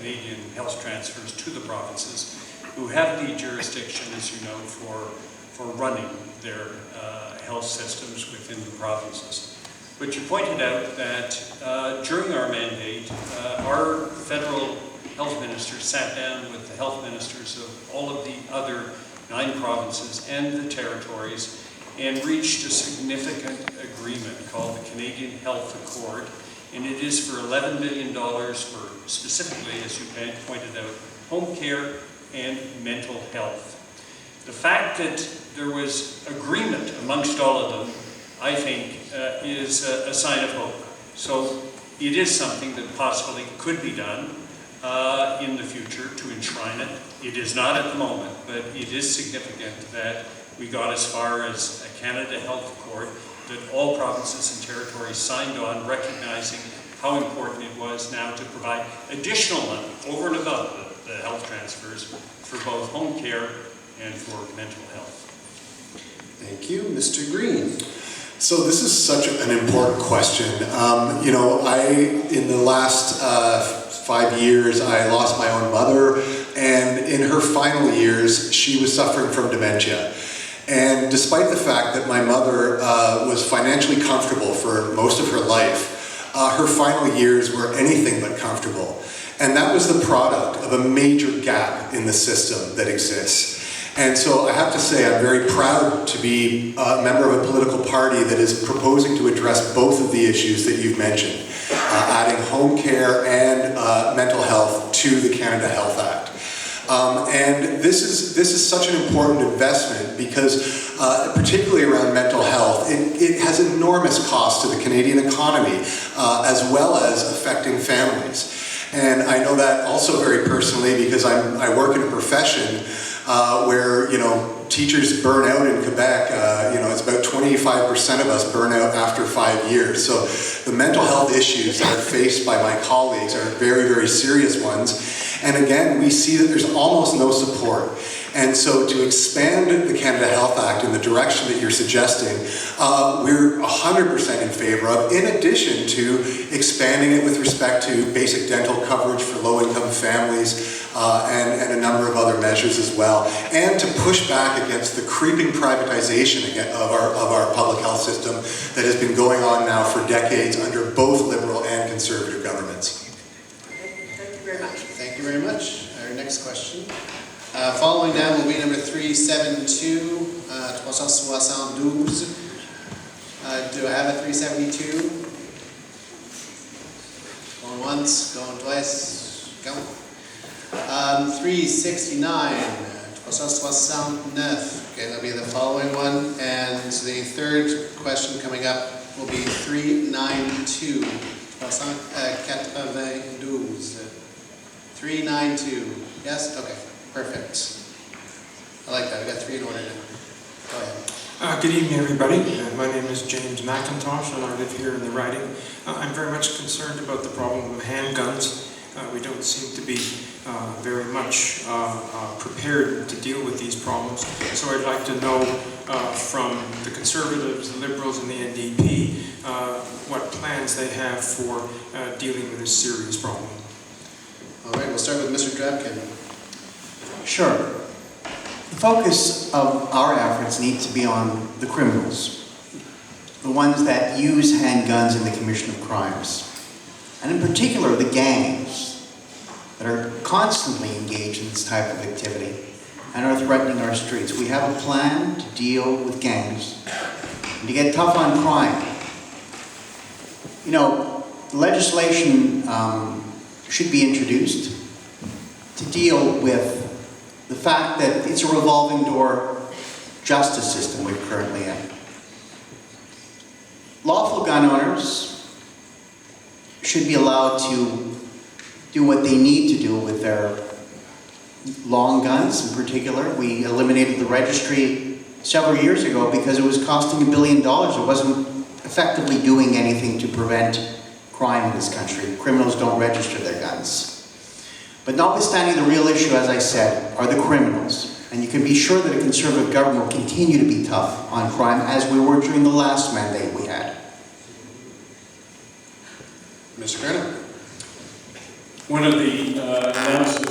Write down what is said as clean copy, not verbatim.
Canadian health transfers to the provinces, who have the jurisdiction, as you know, for running their health systems within the provinces. But you pointed out that during our mandate, our federal health minister sat down with the health ministers of all of the other 9 provinces and the territories and reached a significant agreement called the Canadian Health Accord. And it is for $11 million for specifically, as you pointed out, home care and mental health. The fact that there was agreement amongst all of them, I think, is a sign of hope. So it is something that possibly could be done in the future to enshrine it. It is not at the moment, but it is significant that we got as far as a Canada Health Accord, that all provinces and territories signed on, recognizing how important it was now to provide additional money over and above the health transfers for both home care and for mental health. Thank you. Mr. Green. So this is such an important question. You know, in the last 5 years, I lost my own mother, and in her final years, she was suffering from dementia. And despite the fact that my mother was financially comfortable for most of her life, her final years were anything but comfortable. And that was the product of a major gap in the system that exists. And so I have to say I'm very proud to be a member of a political party that is proposing to address both of the issues that you've mentioned, adding home care and mental health to the Canada Health Act. And this is such an important investment because, particularly around mental health, it has enormous costs to the Canadian economy, as well as affecting families. And I know that also very personally because I work in a profession where, you know, teachers burn out in Quebec. You know, it's about 25% of us burn out after 5 years. So the mental health issues that are faced by my colleagues are very, very serious ones. And again, we see that there's almost no support. And so to expand the Canada Health Act in the direction that you're suggesting, we're 100% in favor of, in addition to expanding it with respect to basic dental coverage for low-income families and a number of other measures as well, and to push back against the creeping privatization of our public health system that has been going on now for decades under both Liberal and Conservative governments. Thank you very much. Thank you very much. Our next question. Following down will be number 372, 372. Do I have a 372? Going once, going twice, go. 369, 369. Okay, that'll be the following one. And the third question coming up will be 392, 392. 392. Yes? Okay. Perfect. I like that. We got 3 in order now. Go ahead. Good evening, everybody. My name is James McIntosh, and I live here in the riding. I'm very much concerned about the problem of handguns. We don't seem to be very much prepared to deal with these problems. So I'd like to know from the Conservatives, the Liberals, and the NDP what plans they have for dealing with this serious problem. All right, we'll start with Mr. Drabkin. Sure. The focus of our efforts needs to be on the criminals, the ones that use handguns in the commission of crimes, and in particular the gangs that are constantly engaged in this type of activity and are threatening our streets. We have a plan to deal with gangs and to get tough on crime. You know, legislation should be introduced to deal with the fact that it's a revolving door justice system we're currently in. Lawful gun owners should be allowed to do what they need to do with their long guns in particular. We eliminated the registry several years ago because it was costing $1 billion. It wasn't effectively doing anything to prevent crime in this country. Criminals don't register their guns. But notwithstanding, the real issue, as I said, are the criminals. And you can be sure that a Conservative government will continue to be tough on crime, as we were during the last mandate we had. Mr. Kerner. One of the announcements